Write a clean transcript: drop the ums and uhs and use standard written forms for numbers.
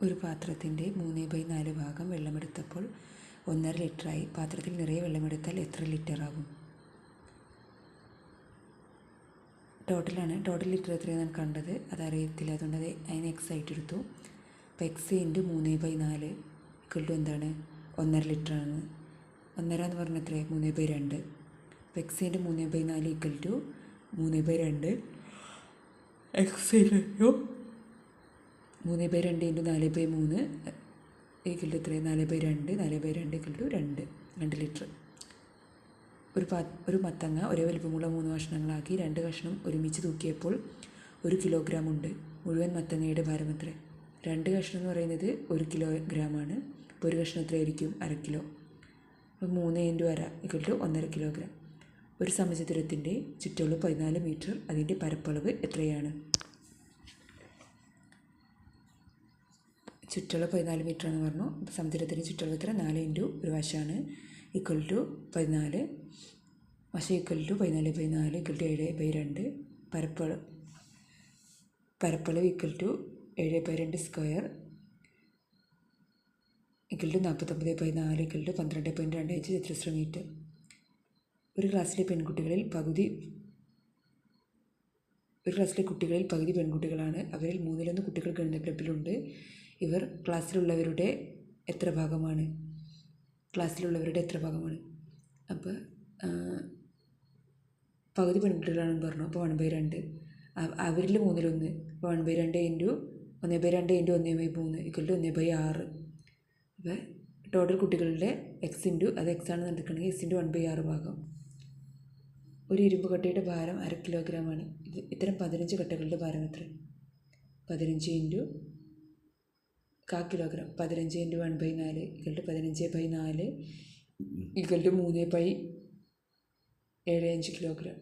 ഒരു പാത്രത്തിൻ്റെ 3/4 ഭാഗം വെള്ളമെടുത്തപ്പോൾ 1.5 ലിറ്ററായി. പാത്രത്തിൽ നിറയെ വെള്ളമെടുത്താൽ എത്ര ലിറ്ററാകും? ടോട്ടൽ ലിറ്റർ എത്രയാണ് കണ്ടത്, അതറിയത്തില്ല. അതുകൊണ്ട് അതിന് എക്സ് ആയിട്ട് എടുത്തു. അപ്പോൾ എക്സ് ഇൻറ്റു 3/4 ഇക്വൽ എന്താണ്? 1.5 ലിറ്ററാണ്. 1.5 എന്ന് പറഞ്ഞാൽ എത്രയാണ്? 3/2. അപ്പോൾ x into 3/4 equal to 3/2. X into 3/2 into 4/3 equal to എത്രയാണ്? 4/2. 4/2 ഈക്വൽ ടു 2 ലിറ്റർ. ഒരു മത്തങ്ങ ഒരേ വലിപ്പമുള്ള 3 കഷ്ണങ്ങളാക്കി 2 കഷ്ണം ഒരുമിച്ച് തൂക്കിയപ്പോൾ 1 കിലോഗ്രാം ഉണ്ട്. മുഴുവൻ മത്തങ്ങയുടെ ഭാരം എത്ര? 2 കഷ്ണം എന്ന് പറയുന്നത് 1 കിലോഗ്രാമാണ്. അപ്പോൾ ഒരു കഷ്ണം എത്രയായിരിക്കും? 1/2 കിലോ. അപ്പോൾ 3 ഇൻറ്റു 1/2 ഈക്വൽ ടു 1.5 കിലോഗ്രാം. ഒരു സമചതുരത്തിൻ്റെ ചുറ്റളവ് 14 മീറ്റർ. അതിൻ്റെ പരപ്പളവ് എത്രയാണ്? ചുറ്റളവ് 14 മീറ്റർ എന്ന് പറഞ്ഞു. അപ്പോൾ സമചതുരത്തിൻ്റെ ചുറ്റളവ് എത്ര? 4 ഇൻറ്റു ഒരു വശമാണ് ഈക്വൽ ടു 14. വശം ഈക്വൽ ടു 14/4 ഈക്വൽ ടു 7/2. പരപ്പളവ് equal to 7/2 square equal to 49/4 equal to 12.25 ചതുരശ്ര മീറ്റർ. ഒരു ക്ലാസ്സിലെ കുട്ടികളിൽ പകുതി പെൺകുട്ടികളാണ്. അവരിൽ 1/3 കുട്ടികൾ ഗണിത ക്ലബ്ബിലുണ്ട്. ഇവർ ക്ലാസ്സിലുള്ളവരുടെ എത്ര ഭാഗമാണ്? അപ്പോൾ പകുതി പെൺകുട്ടികളാണെന്ന് പറഞ്ഞു. അപ്പോൾ 1/2. അവരിൽ 1/3. അപ്പോൾ 1/2 ഇൻറ്റു 1/2 ഇൻറ്റു 1/3 ഈക്വൽ ടു 1/6. അപ്പോൾ ടോട്ടൽ കുട്ടികളുടെ എക്സ് ഇൻറ്റു അത് എക്സ് ആണെന്ന് എടുക്കണമെങ്കിൽ എക്സ് ഇൻറ്റു 1/6 ഭാഗം. ഒരു ഇരുമ്പ് കട്ടയുടെ ഭാരം 1/2 കിലോഗ്രാമാണ്. ഇത്തരം 15 കട്ടകളുടെ ഭാരം എത്ര? 15 into 1/4 kilogram. 15 into 1/4 equal to 15/4 equal to 3/75 kilogram.